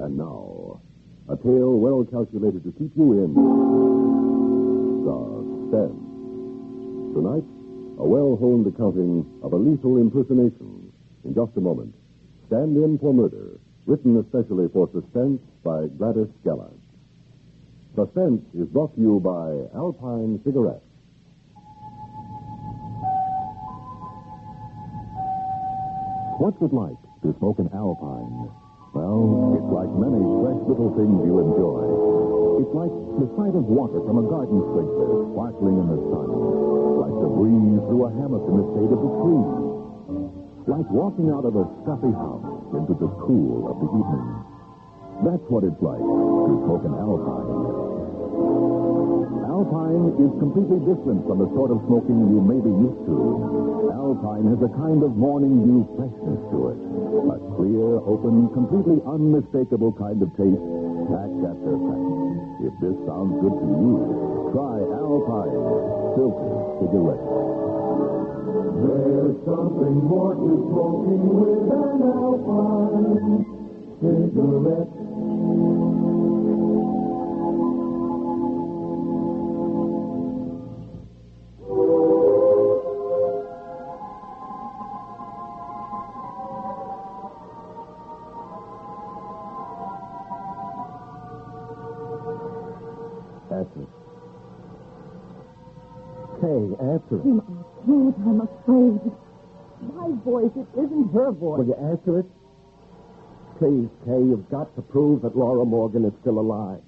And now, a tale well calculated to keep you in suspense. Tonight, a well-honed accounting of a lethal impersonation. In just a moment, Stand In for Murder, written especially for Suspense by Gladys Gallant. Suspense is brought to you by Alpine Cigarettes. What's it like to smoke an Alpine? Well, it's like many fresh little things you enjoy. It's like the sight of water from a garden sprinkler sparkling in the sun. Like the breeze through a hammock in the shade of the trees. Like walking out of a stuffy house into the cool of the evening. That's what it's like to smoke an Alpine. Alpine is completely different from the sort of smoking you may be used to. Alpine has a kind of morning dew freshness to it. A clear, open, completely unmistakable kind of taste, pack after pack. If this sounds good to you, try Alpine Filter Cigarettes. There's something more to smoking with an Alpine cigarette. Answer. Kay, answer. Jim, I can't. I'm afraid. My voice, it isn't her voice. Will you answer it? Please, Kay, you've got to prove that Laura Morgan is still alive.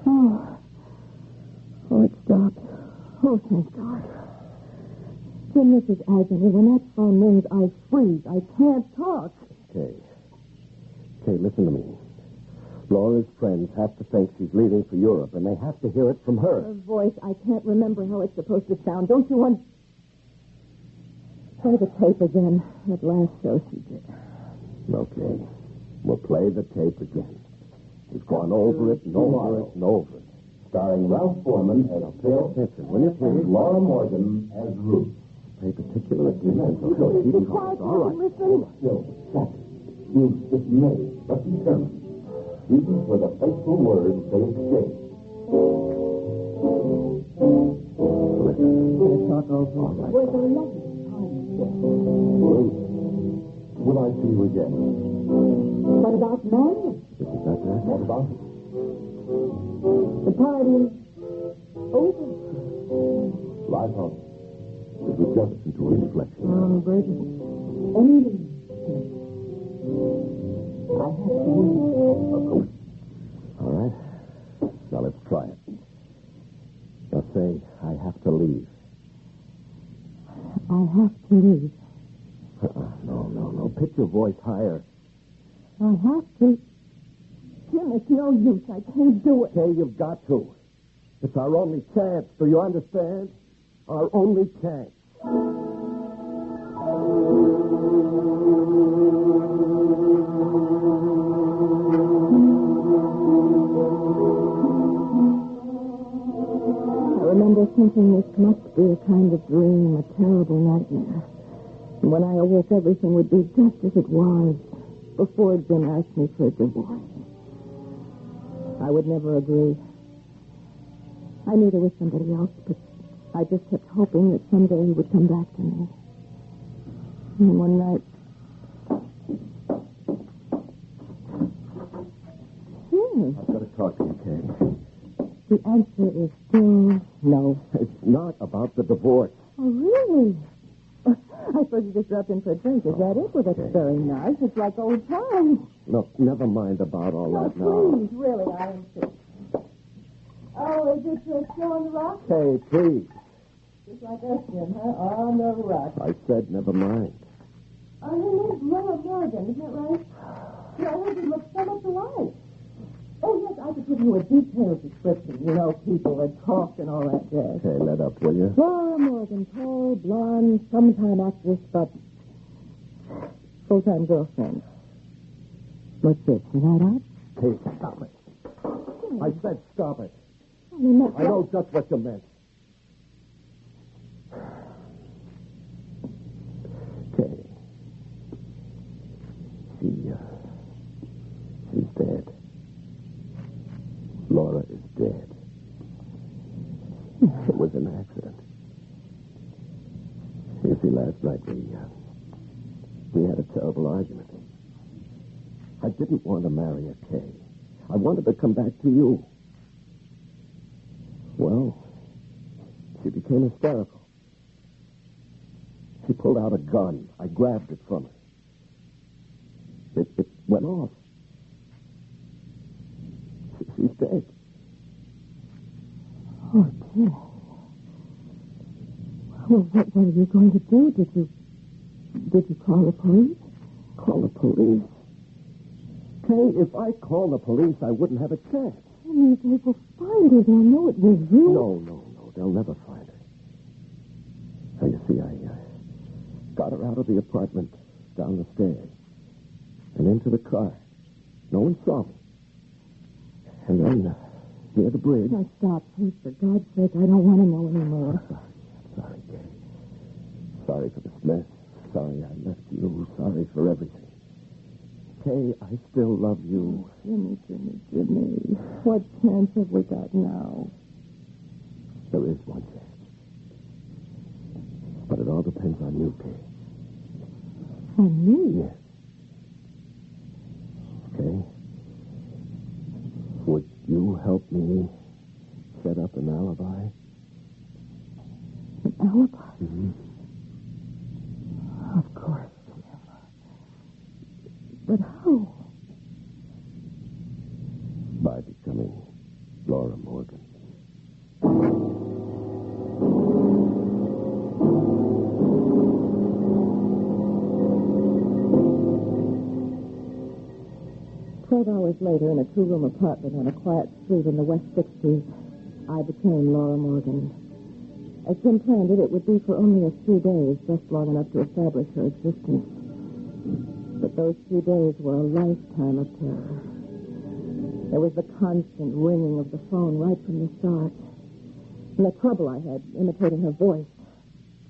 Oh, it stopped. Oh, thank God. Jim, this is agony. When that phone rings, I freeze. I can't talk. Kay, listen to me. Laura's friends have to think she's leaving for Europe, and they have to hear it from her. Her voice, I can't remember how it's supposed to sound. Don't you want... Play the tape again. That last show she did. Okay. We'll play the tape again. We've gone over it and over it and over it. Starring Ralph Foreman as Phil, Listen, will you please? and Laura Morgan as Ruth. Pay particular attention to her. Be quiet, All right. listen. Still, Jack, Ruth dismayed but determined. Even for the fateful words they exchanged. Listen. Talk over. All right. We're the lovely time. Ruth, will I see you again? What about Marion? Is it that? What about it? The party's over. Lighthouse. It was just into a reflection. Bridget. Only. I have to leave. Of course. All right. Now let's try it. Now say, I have to leave. I have to leave. No. Pitch your voice higher. I have to. Jim, it's no use. I can't do it. Okay, you've got to. It's our only chance. Do you understand? Our only chance. I remember thinking this must be a kind of dream, a terrible nightmare. And when I awoke, everything would be just as it was before Jim asked me for a divorce. I would never agree. I knew there was somebody else, but I just kept hoping that someday he would come back to me. And one night... Jim, I've got to talk to you, Kay. the answer is still no. It's not about the divorce. Oh, really? I suppose you just dropped in for a drink. Is that it? Well, that's Okay. very nice. It's like old times. Look, never mind about all No, that now. please, really, I insist. Oh, is it still on the rock? Kay, please. Just like us, Jim, huh? On the rock. I said never mind. Her name's Laura Morgan, isn't that right? Yeah, I heard you look so much alike. Oh, yes, I could give you a detailed description. You know, people that talk and all that jazz. Okay, let up, will you? Laura Morgan, tall, blonde, sometime actress, but full-time girlfriend. What's this? You that out? Kay, stop it. I said stop it. I mean, that's I know just what you meant. Kay. She Laura is dead. It was an accident. You see, last night we had a terrible argument. I didn't want to marry a Kay. I wanted to come back to you. Well, she became hysterical. She pulled out a gun. I grabbed it from her. It went off. She's dead. Oh, dear. Well, what are you going to do? Did you call the police? Call the police? Kay, if I call the police, I wouldn't have a chance. Jimmy, they will find her. They'll know it was you. No. They'll never find her. Now, you see, I got her out of the apartment, down the stairs, and into the car. No one saw me. And then, near the bridge... Now, stop, please. For God's sake, I don't want to know anymore. I'm sorry, Kay. Sorry for this mess. Sorry I left you. Sorry for everything. Kay, I still love you. Jimmy. What chance have we got now? There is one chance. But it all depends on you, Kay. On me? Yes. Okay. Would you help me set up an alibi? An alibi? Mm-hmm. Of course, Jim. But how? By becoming Laura Morgan. $12 later, in a two-room apartment on a quiet street in the West 60s, I became Laura Morgan. As Jim planned it, it would be for only a few days, just long enough to establish her existence. But those few days were a lifetime of terror. There was the constant ringing of the phone right from the start. And the trouble I had imitating her voice.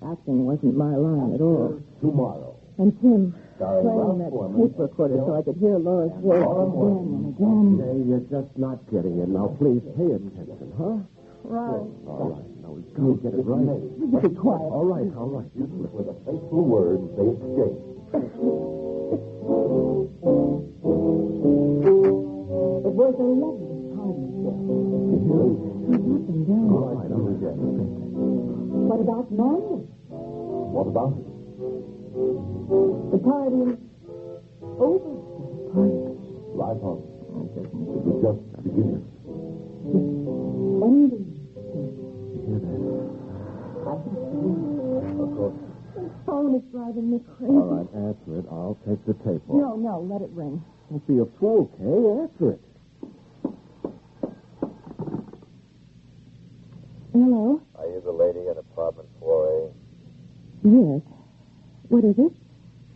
Acting wasn't my line at all. Tomorrow. And Tim Sorry, playing that tape recorder so I could hear Laura's voice again and again. Okay, you're just not getting it. Now, please pay attention, huh? Right. All right. Now, we've got to get it right. Be quiet. All right. With a fateful word, they escape. It was a lovely party, Jim. Up and down. All right. What about Norman? What about it? The party is over. Right on. It was just beginning. Ending. You hear that? I can see. Of course. The phone is driving me crazy. All right, answer it. I'll take the tape off. No, let it ring. Don't be a fool, Kay. Answer it. Hello? Are you the lady in apartment 4A? Yes. What is it?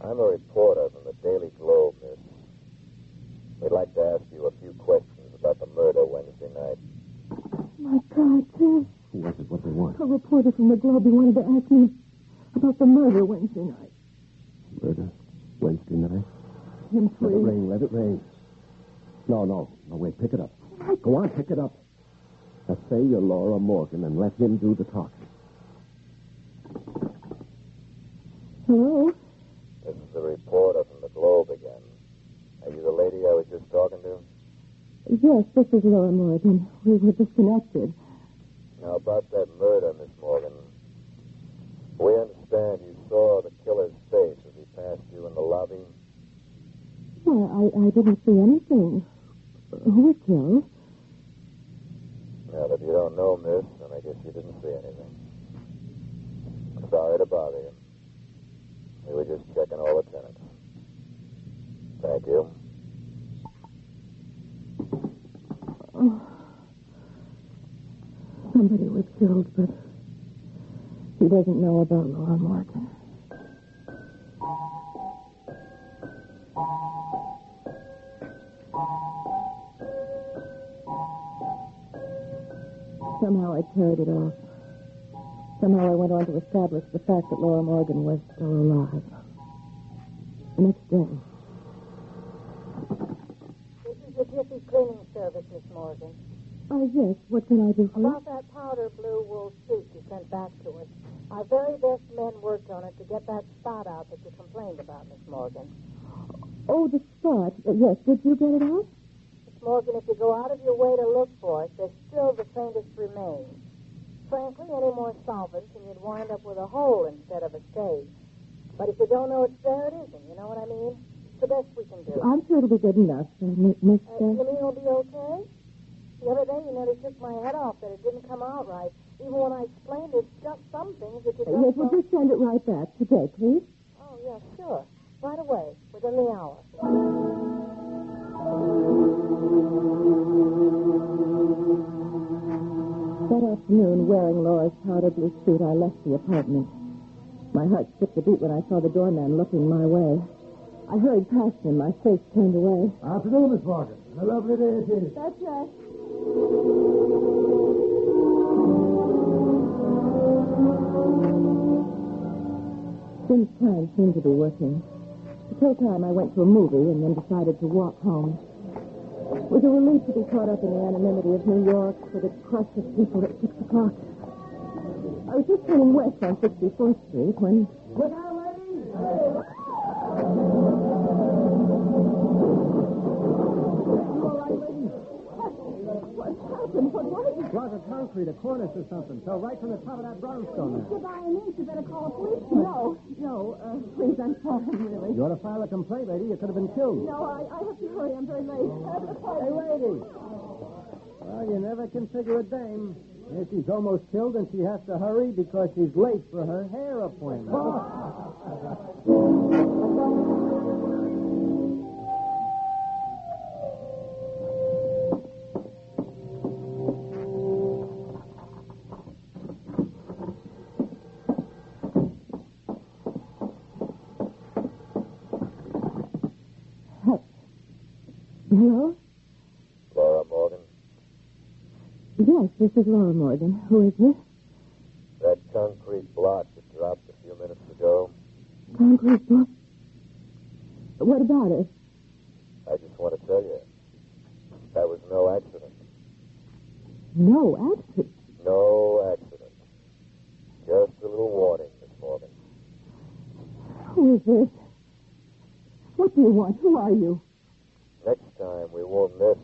I'm a reporter from the Daily Globe, miss. We'd like to ask you a few questions about the murder Wednesday night. My God, Tim. Who was it? What they want? A reporter from the Globe. He wanted to ask me about the murder Wednesday night. Murder? Wednesday night? Tim, please. Let it ring. No, wait, pick it up. Go on, pick it up. Now say you're Laura Morgan and let him do the talking. Hello? This is the reporter from the Globe again. Are you the lady I was just talking to? Yes, this is Laura Morgan. We were disconnected. Now, about that murder, Miss Morgan, we understand you saw the killer's face as he passed you in the lobby. Well, I didn't see anything. Who was killed? Well, if you don't know, miss, then I guess you didn't see anything. Sorry to bother you. We were just checking all the tenants. Thank you. Oh. Somebody was killed, but he doesn't know about Laura Morgan. Somehow I carried it off. Somehow I went on to establish the fact that Laura Morgan was still alive. The next day. This is the Jiffy Cleaning Service, Miss Morgan. Yes. What can I do for you? About that powder blue wool suit you sent back to us. Our very best men worked on it to get that spot out that you complained about, Miss Morgan. Oh, the spot. Yes. Did you get it out? Miss Morgan, if you go out of your way to look for it, there's still the faintest remains. Frankly, any more solvents and you'd wind up with a hole instead of a stain. But if you don't know it's there, it isn't. You know what I mean? It's the best we can do. I'm sure it'll be good enough, Miss. You mean it'll be okay? The other day you nearly took my head off that it didn't come out right. Even when I explained there's just some things that you don't Yes, we'll just send it right back today, please. Oh, yeah, sure. Right away, within the hour. That afternoon, wearing Laura's powder blue suit, I left the apartment. My heart skipped a beat when I saw the doorman looking my way. I hurried past him, my face turned away. Afternoon, Miss Morgan. A lovely day it is. That's right. Jim's plan seemed to be working. To kill time, I went to a movie and then decided to walk home. It was a relief to be caught up in the anonymity of New York with its crush of people at 6 o'clock. I was just turning west on 64th Street when... Look out, ladies! What's happened? What was it? Block of concrete, a cornice or something. Fell right from the top of that brownstone there. By an inch, you better call a policeman. No, please, I'm sorry, really. You ought to file a complaint, lady. You could have been killed. No, I have to hurry. I'm very late. Hey, lady. Well, you never can figure a dame. Here she's almost killed, and she has to hurry because she's late for her hair appointment. Hello? Laura Morgan? Yes, this is Laura Morgan. Who is this? That concrete block that dropped a few minutes ago. Concrete block? What about it? I just want to tell you, that was no accident. No accident? No accident. Just a little warning, Miss Morgan. Who is this? What do you want? Who are you? Next time, we won't miss.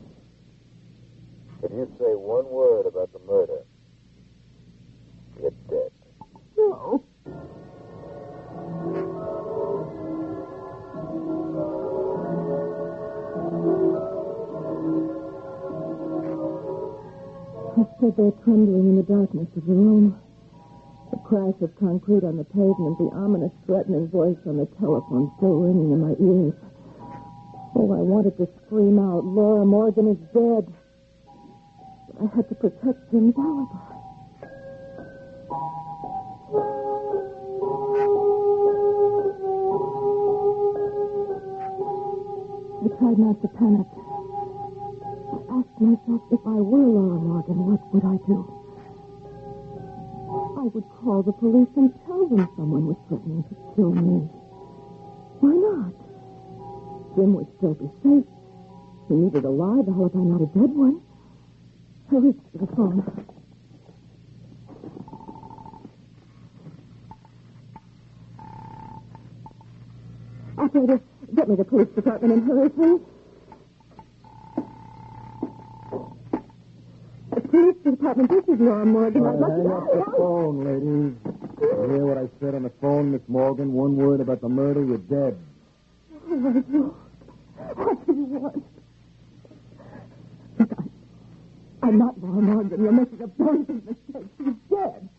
If you say one word about the murder, you're dead. No. I stood there trembling in the darkness of the room. The crash of concrete on the pavement, the ominous, threatening voice on the telephone still ringing in my ears. Oh, I wanted to scream out, Laura Morgan is dead. But I had to protect Jim's alibi. I tried not to panic. I asked myself, if I were Laura Morgan, what would I do? I would call the police and tell them someone was threatening to kill me. Why not? Jim would still be safe. He needed a live alibi, not a dead one. I reached for the phone. Operator, get me the police department and hurry, please. The police department, this is Laura Morgan. I'd like to... Hang up the phone, lady. You hear what I said on the phone, Miss Morgan? One word about the murder, you're dead. What do you... What do you want? Look, I'm not Laura Morgan. You're making a very big mistake. She's dead.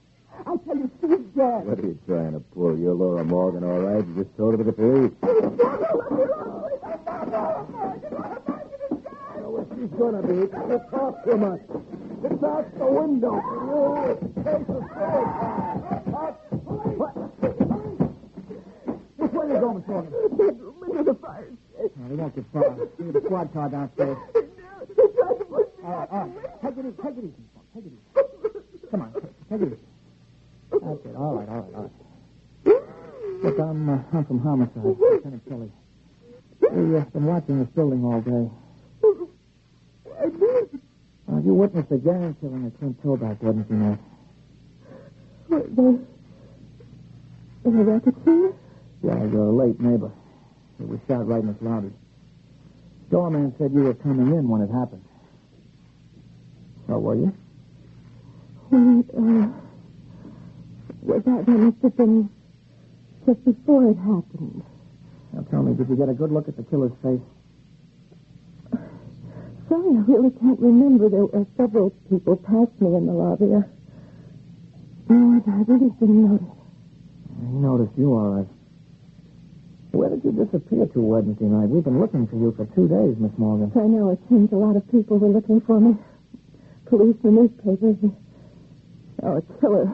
I tell you, she's dead. What are you trying to pull? You're Laura Morgan, all right? You just told her to the police. I'm not Laura Morgan. Laura Morgan is dead. I know where she's going to be. You talk too much. It's out the window for you. It's a case of suicide. What? Which way are you going, Miss Morgan? Bedroom into the fire escape. No, they won't get far. Give me the squad car downstairs. They tried to push me All right. Take it easy. Take it easy. Take it easy. Come on. Take it easy. That's it. All right. Look, I'm from homicide. Lieutenant Kelly. We've been watching this building all day. I did. I you witnessed the gang killing at Clint Toback Wednesday night. What, the record singer? Yeah, your late neighbor. He was shot right in his lobby. Doorman said you were coming in when it happened. Oh, were you? Well, that must have been just before it happened. Now tell me, did you get a good look at the killer's face? Sorry, I really can't remember. There were several people past me in the lobby. No, I really didn't notice. He noticed you, all right. Where did you disappear to Wednesday night? We've been looking for you for 2 days, Miss Morgan. I know. It seems a lot of people were looking for me. Police, the newspapers. Oh, a killer.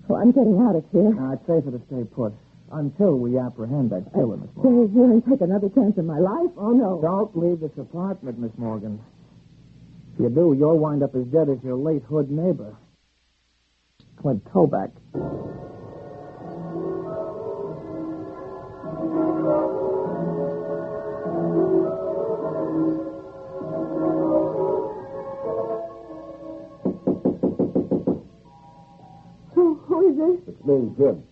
Well, I'm getting out of here. Now, it's safer to stay put until we apprehend that killer, Miss Stay Morgan. here and take another chance in my life? Oh, no. Don't leave this apartment, Miss Morgan. If you do, you'll wind up as dead as your late hood neighbor, Clint Toback. Who is this? It's me, Jim.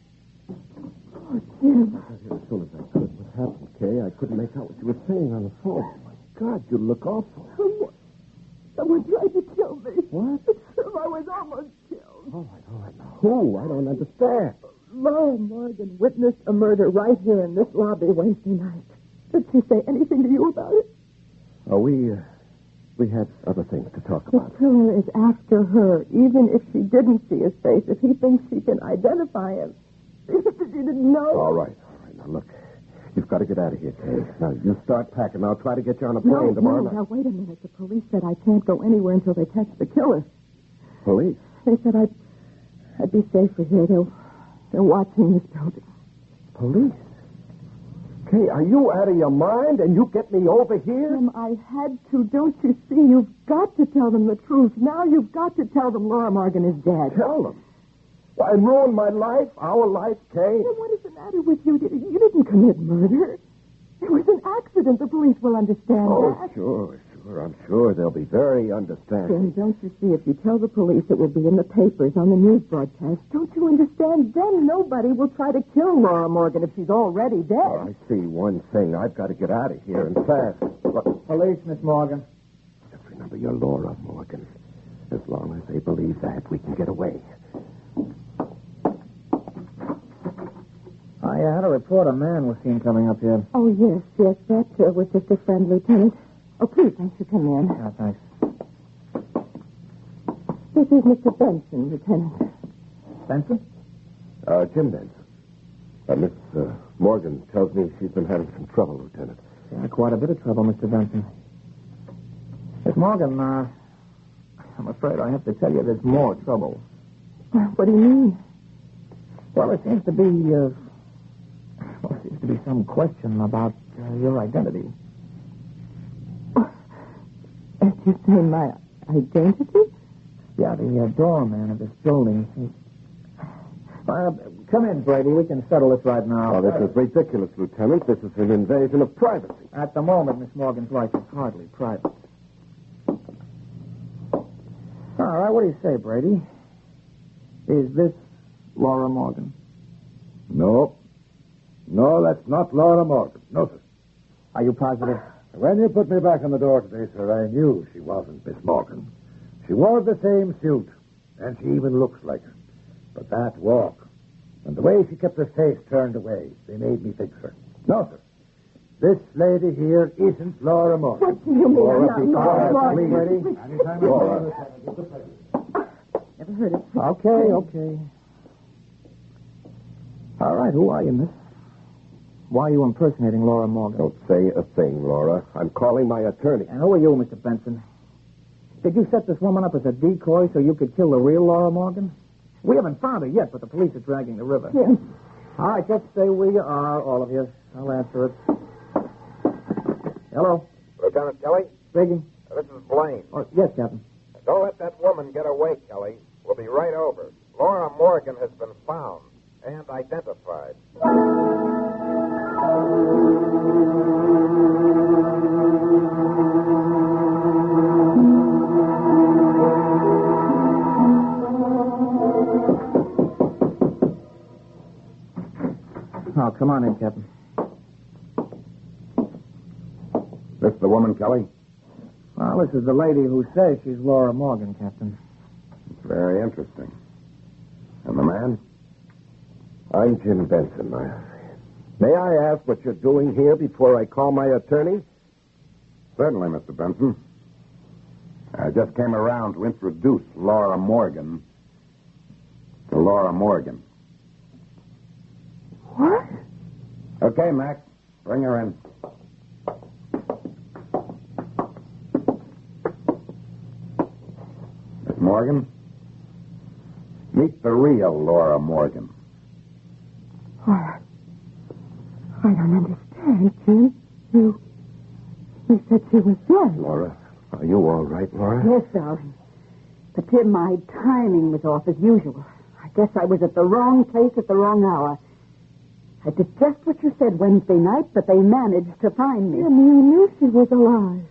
Oh, Jim. As soon as I could. What happened, Kay? I couldn't make out what you were saying on the phone. Oh, my God, you look awful. Someone tried to kill me. What? I was almost killed. All right. Now, who? I don't understand. Laura Morgan witnessed a murder right here in this lobby Wednesday night. Did she say anything to you about it? Oh, we had other things to talk The about. killer is after her, even if she didn't see his face, if he thinks she can identify him. If she didn't know. All right. Now, look, you've got to get out of here, Kay. Now, you start packing. I'll try to get you on a plane tomorrow night. Now, wait a minute. The police said I can't go anywhere until they catch the killer. Police? They said I'd be safer here. They're watching this building. Police? Kay, are you out of your mind and you get me over here? Jim, I had to. Don't you see? You've got to tell them the truth. Now you've got to tell them Laura Morgan is dead. Tell them? Why, and ruin my life, our life, Kay? Jim, what is the matter with you? You didn't commit murder. It was an accident. The police will understand that. Sure. I'm sure they'll be very understanding. Jim, don't you see? If you tell the police, it will be in the papers, on the news broadcast. Don't you understand? Then nobody will try to kill Laura Morgan if she's already dead. Oh, I see one thing. I've got to get out of here and fast. Look, Police, Miss Morgan. just remember you're Laura Morgan. As long as they believe that, we can get away. I had a report a man was seen coming up here. Oh, yes. That was just a friend, Lieutenant. Oh, please, thanks for coming in. Yeah, thanks. This is Mr. Benson, Lieutenant. Benson? Jim Benson. Miss Morgan tells me she's been having some trouble, Lieutenant. Yeah, quite a bit of trouble, Mr. Benson. Miss Morgan, I'm afraid I have to tell you there's more trouble. What do you mean? Well, there seems to be, some question about your identity. As you say, my identity? Yeah, the doorman of this building. Come in, Brady. We can settle this right now. Oh, this is ridiculous, Lieutenant. This is an invasion of privacy. At the moment, Miss Morgan's life is hardly private. All right, what do you say, Brady? Is this Laura Morgan? No, that's not Laura Morgan. No, sir. Are you positive? When you put me back on the door today, sir, I knew she wasn't Miss Morgan. She wore the same suit, and she even looks like her. But that walk, and the way she kept her face turned away, they made me think, sir. No, sir. This lady here isn't Laura Morgan. What do you mean? Laura, I'm be not quiet, Laura please. Morgan. Anytime Laura. Never heard it. Okay. All right, who are you, miss? Why are you impersonating Laura Morgan? Don't say a thing, Laura. I'm calling my attorney. And who are you, Mr. Benson? Did you set this woman up as a decoy so you could kill the real Laura Morgan? We haven't found her yet, but the police are dragging the river. Yes. All right, just stay where you are, all of you. I'll answer it. Hello? Lieutenant Kelly, Speaking. this is Blaine. Oh, yes, Captain. Don't let that woman get away, Kelly. We'll be right over. Laura Morgan has been found and identified. come on in, Captain. This the woman, Kelly? Well, this is the lady who says she's Laura Morgan, Captain. It's very interesting. And the man? I'm Jim Benson. May I ask what you're doing here before I call my attorney? Certainly, Mr. Benson. I just came around to introduce Laura Morgan to Laura Morgan. What? Okay, Mac. Bring her in. Miss Morgan, meet the real Laura Morgan. I don't understand, Jim. You said she was dead. Laura, are you all right, Laura? Yes, darling. But, Tim, my timing was off as usual. I guess I was at the wrong place at the wrong hour. I did just what you said Wednesday night, but they managed to find me. Jim, you knew she was alive.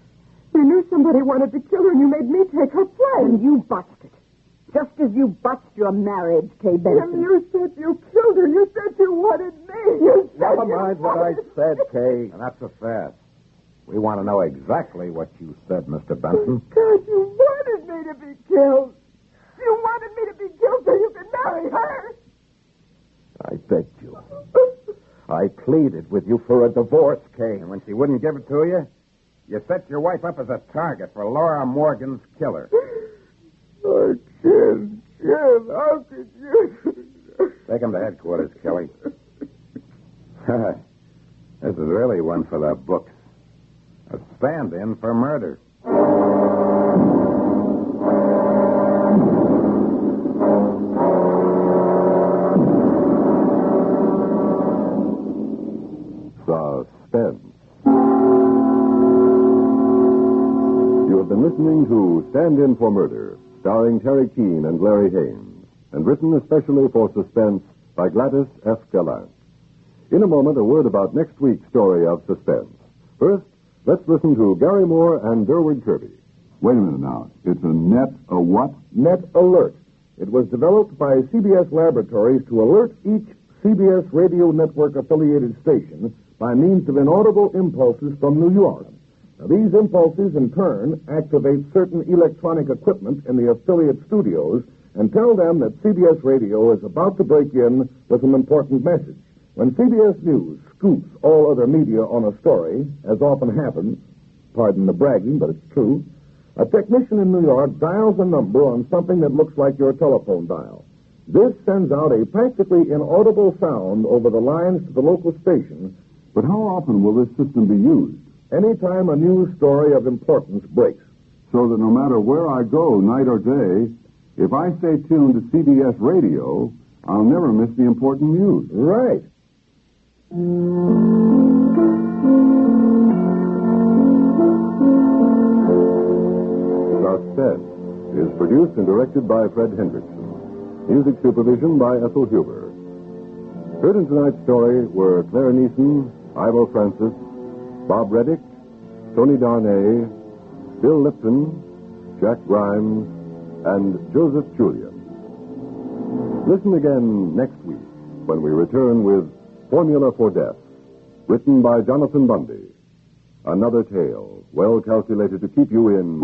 You knew somebody wanted to kill her, and you made me take her place. And you botched it. Just as you botched your marriage, Kay Benson. Jim, you said you killed her. You said you wanted me. You said Never mind what I said, Kay. And that's a fact. We want to know exactly what you said, Mr. Benson. God, you wanted me to be killed. You wanted me to be killed so you could marry her. I begged you. I pleaded with you for a divorce, Kay. And when she wouldn't give it to you, you set your wife up as a target for Laura Morgan's killer. Oh, Jim, how could you? Take him to headquarters, Kelly. This is really one for the books. A stand-in for murder. Suspense. You have been listening to Stand In for Murder, starring Terry Keane and Larry Haines, and written especially for Suspense by Gladys F. Gallant. In a moment, a word about next week's story of Suspense. First, let's listen to Gary Moore and Durward Kirby. Wait a minute now. It's a what? Net Alert. It was developed by CBS Laboratories to alert each CBS radio network affiliated station by means of inaudible impulses from New York. Now, these impulses, in turn, activate certain electronic equipment in the affiliate studios and tell them that CBS Radio is about to break in with an important message. When CBS News scoops all other media on a story, as often happens, pardon the bragging, but it's true, a technician in New York dials a number on something that looks like your telephone dial. This sends out a practically inaudible sound over the lines to the local station. But how often will this system be used? Anytime a news story of importance breaks. So that no matter where I go, night or day, if I stay tuned to CBS Radio, I'll never miss the important news. Right. Suspense is produced and directed by Fred Hendrickson. Music supervision by Ethel Huber. Heard in tonight's story were Claire Neeson, Ivo Francis, Bob Reddick, Tony Darnay, Bill Lipton, Jack Grimes, and Joseph Julian. Listen again next week when we return with Formula for Death, written by Jonathan Bundy. Another tale well calculated to keep you in